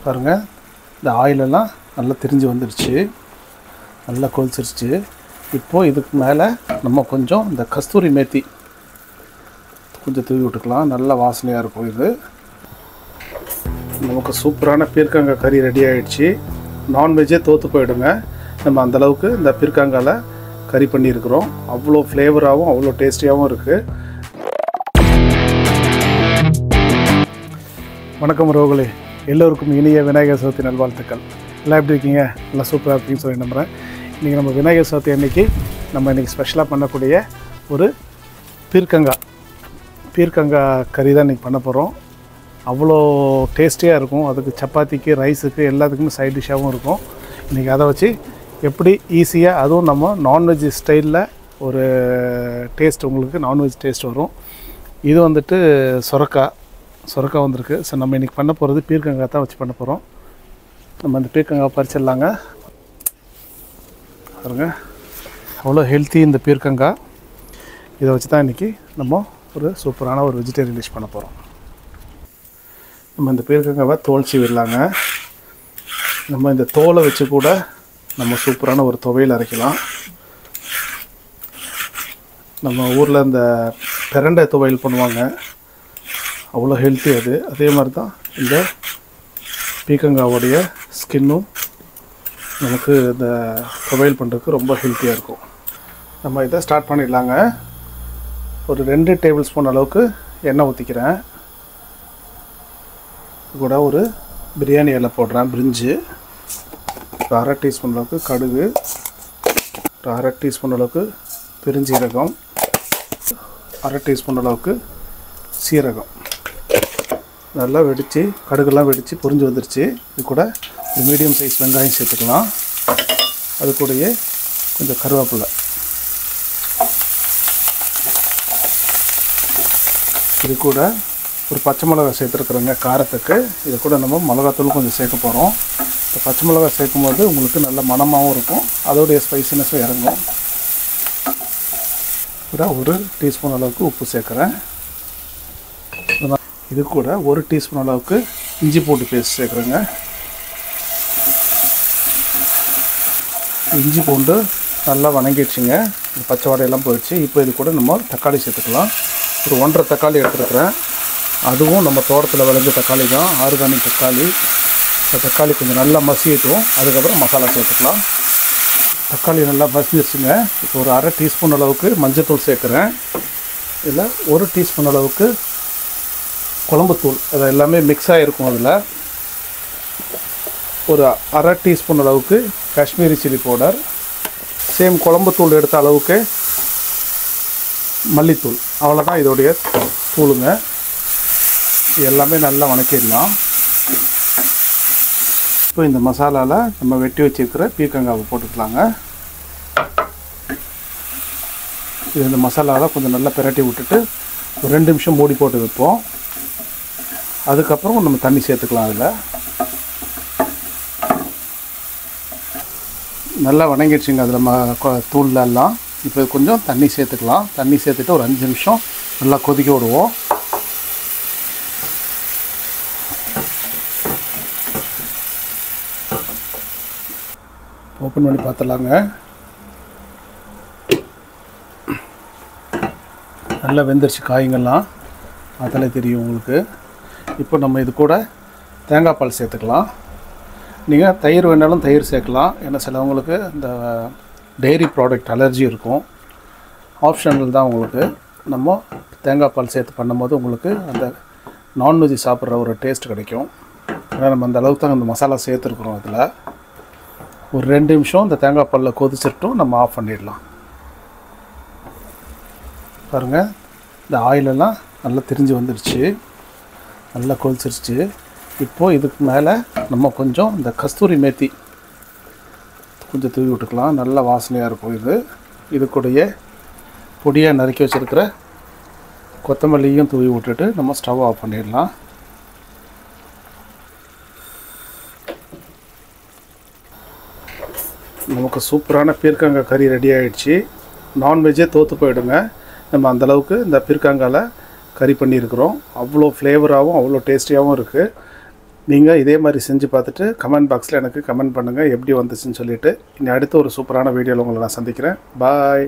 பாருங்கள், இந்த ஆயிலெல்லாம் நல்லா திரிஞ்சு வந்துடுச்சு, நல்லா கொதிச்சிருச்சு. இப்போது இதுக்கு மேலே நம்ம கொஞ்சம் இந்த கஸ்தூரி மேத்தி கொஞ்சம் தூவி விட்டுக்கலாம். நல்ல வாசனையாக இருக்கும். இது நமக்கு சூப்பரான பீர்க்கங்காய் கறி ரெடி ஆகிடுச்சு. நான்வெஜ்ஜே தோற்று போயிடுங்க. நம்ம அந்தளவுக்கு இந்த பீர்க்கங்காயில் கறி பண்ணியிருக்கிறோம். அவ்வளோ ஃப்ளேவராகவும் அவ்வளோ டேஸ்டியாகவும் இருக்குது. வணக்கம் ரோகலே, எல்லோருக்கும் இனிய விநாயகர் சதுர்த்தி நல்வாழ்த்துக்கள். எல்லாம் எப்படி இருக்கீங்க? நல்லா சூப்பராக இருக்குன்னு சொல்லி நம்புகிறேன். இன்றைக்கி நம்ம விநாயகர் சதுர்த்தி அன்றைக்கி நம்ம இன்றைக்கி ஸ்பெஷலாக பண்ணக்கூடிய ஒரு பீர்க்கங்காய் கறி தான் இன்றைக்கி பண்ண போகிறோம். அவ்வளோ டேஸ்டியாக இருக்கும். அதுக்கு சப்பாத்திக்கு, ரைஸுக்கு எல்லாத்துக்குமே சைட் டிஷ்ஷாகவும் இருக்கும். இன்றைக்கி அதை வச்சு எப்படி ஈஸியாக, அதுவும் நம்ம நான்வெஜ் ஸ்டைலில் ஒரு டேஸ்ட், உங்களுக்கு நான்வெஜ் டேஸ்ட் வரும். இது வந்துட்டு சொரக்காய் வந்திருக்கு. ஸோ நம்ம இன்றைக்கி பண்ண போகிறது பீர்க்கங்காய் தான் வச்சு பண்ண போகிறோம். நம்ம அந்த பீர்க்கங்காய் பறிச்சிடலாங்க. பாருங்க, அவ்வளோ ஹெல்த்தி இந்த பீர்க்கங்காய். இதை வச்சு தான் இன்றைக்கி நம்ம ஒரு சூப்பரான ஒரு வெஜிடேரியன் டிஷ் பண்ண போகிறோம். நம்ம இந்த பீர்க்கங்காவை தோல் சீவிடலாங்க. நம்ம இந்த தோலை வச்சு கூட நம்ம சூப்பரான ஒரு துவையல் அரைக்கலாம். நம்ம ஊரில் இந்த பிரண்டை துவையல் பண்ணுவாங்க, அவ்வளோ ஹெல்த்தி அது. அதே மாதிரி தான் இந்த பீர்க்கங்காவுடைய ஸ்கின்னும் நமக்கு இந்த துவையல் பண்ணுறதுக்கு ரொம்ப ஹெல்த்தியாக இருக்கும். நம்ம இதை ஸ்டார்ட் பண்ணிடலாங்க. ஒரு 2 டேபிள் ஸ்பூன் அளவுக்கு எண்ணெய் ஊற்றிக்கிறேன். கூட ஒரு பிரியாணி இலை போடுறேன், பிரிஞ்சு. ஒரு 1/2 டீஸ்பூன் அளவுக்கு கடுகு, ஒரு 1/2 டீஸ்பூன் அளவுக்கு பெருஞ்சீரகம், 1/2 டீஸ்பூன் அளவுக்கு சீரகம். நல்லா வெடித்து, கடுகுலாம் வெடித்து பொரிஞ்சு வந்துருச்சு. இது கூட ஒரு மீடியம் சைஸ் வெங்காயம் சேர்த்துக்கலாம். அது கூடயே கொஞ்சம் கருவேப்பிலை. இது கூட ஒரு பச்சை மிளகாய் சேர்த்துருக்குறோங்க காரத்துக்கு. இது கூட நம்ம மிளகாத்தூள் கொஞ்சம் சேர்க்க போகிறோம். இந்த பச்சை மிளகாய் சேர்க்கும் போது உங்களுக்கு நல்ல மணமாகவும் இருக்கும், அதோடைய ஸ்பைசினஸும் இறங்கும். கூட ஒரு டீஸ்பூன் அளவுக்கு உப்பு சேர்க்குறேன். இது கூட ஒரு டீஸ்பூன் அளவுக்கு இஞ்சி பூண்டு பேஸ்ட் சேர்க்குறேங்க. இஞ்சி பூண்டு நல்லா வணங்கிடுச்சுங்க. இந்த பச்சை வாடையெல்லாம் போயிடுச்சு. இப்போ இது கூட நம்ம தக்காளி சேர்த்துக்கலாம். ஒரு 1.5 தக்காளி எடுத்துருக்குறேன். அதுவும் நம்ம தோட்டத்தில் விளைஞ்ச தக்காளி தான், ஆர்கானிக் தக்காளி. இந்த தக்காளி கொஞ்சம் நல்லா மசியட்டும், அதுக்கப்புறம் மசாலா சேர்த்துக்கலாம். தக்காளி நல்லா மசிஞ்சிருச்சுங்க. இப்போ ஒரு 1/2 டீஸ்பூன் அளவுக்கு மஞ்சள்தூள் சேர்க்குறேன். இதில் 1 டீஸ்பூன் அளவுக்கு குழம்புத்தூள், அது எல்லாமே மிக்ஸ் ஆகிருக்கும். அதில் ஒரு 1/2 டீஸ்பூன் அளவுக்கு காஷ்மீரி சில்லி பவுடர், சேம் குழம்புத்தூள் எடுத்த அளவுக்கு மல்லித்தூள். அவ்வளோதான் இதோடைய தூளுங்க. இது எல்லாமே நல்லா வணக்கிடலாம். இப்போ இந்த மசாலாவில் நம்ம வெட்டி வச்சுருக்கிற பீர்க்கங்காவை போட்டுக்கலாங்க. இது இந்த மசாலாவில் கொஞ்சம் நல்லா பிரட்டி விட்டுட்டு ஒரு 2 நிமிஷம் மூடி போட்டு வைப்போம். அதுக்கப்புறம் நம்ம தண்ணி சேர்த்துக்கலாம். அதில் நல்லா வணங்கிடுச்சுங்க அதில் தூள்லாம். இப்போ கொஞ்சம் தண்ணி சேர்த்துக்கலாம். தண்ணி சேர்த்துட்டு ஒரு 5 நிமிஷம் நல்லா கொதிக்க விடுவோம். ஓப்பன் பண்ணி பார்த்துடலாங்க. நல்லா வெந்துருச்சு காய்ங்கள்லாம், அதில் தெரியும் உங்களுக்கு. இப்போ நம்ம இது கூட தேங்காய் பால் சேர்த்துக்கலாம். நீங்கள் தயிர் வேணாலும் தயிர் சேர்க்கலாம். ஏன்னா சிலவங்களுக்கு இந்த டெய்ரி ப்ராடக்ட் அலர்ஜி இருக்கும். ஆப்ஷனல் தான் உங்களுக்கு. நம்ம தேங்காய் பால் சேர்த்து பண்ணும்போது உங்களுக்கு அந்த நான்வெஜ் சாப்பிட்ற ஒரு டேஸ்ட் கிடைக்கும். ஏன்னா நம்ம அந்த அளவுக்கு தான் அந்த மசாலா சேர்த்துருக்குறோம். அதில் ஒரு 2 நிமிஷம் இந்த தேங்காய் பாலில் கொதிச்சிட்டும் நம்ம ஆஃப் பண்ணிடலாம். பாருங்கள், இந்த ஆயிலெல்லாம் நல்லா திரிஞ்சு வந்துடுச்சு, நல்லா கொதிச்சிருச்சு. இப்போது இதுக்கு மேலே நம்ம கொஞ்சம் இந்த கஸ்தூரி மேத்தி கொஞ்சம் தூவி விட்டுக்கலாம். நல்ல வாசனையாக இருக்கும். இது கூடயே பொடியாக நறுக்கி வச்சுருக்கிற கொத்தமல்லியும் தூவி விட்டுட்டு நம்ம ஸ்டவ் ஆஃப் பண்ணிடலாம். நமக்கு சூப்பரான பீர்க்கங்காய் கறி ரெடி ஆகிடுச்சு. நான்வெஜ்ஜே தோற்று போயிடுங்க. நம்ம அந்தளவுக்கு இந்த பீர்க்கங்காயில் கறி பண்ணியிருக்கிறோம். அவ்வளோ ஃப்ளேவராகவும் அவ்வளோ டேஸ்டியாகவும் இருக்குது. நீங்கள் இதே மாதிரி செஞ்சு பார்த்துட்டு கமெண்ட் பாக்ஸில் எனக்கு கமெண்ட் பண்ணுங்கள் எப்படி வந்துச்சுன்னு சொல்லிவிட்டு. இனி அடுத்த ஒரு சூப்பரான வீடியோவில் உங்களை நான் சந்திக்கிறேன். பாய்.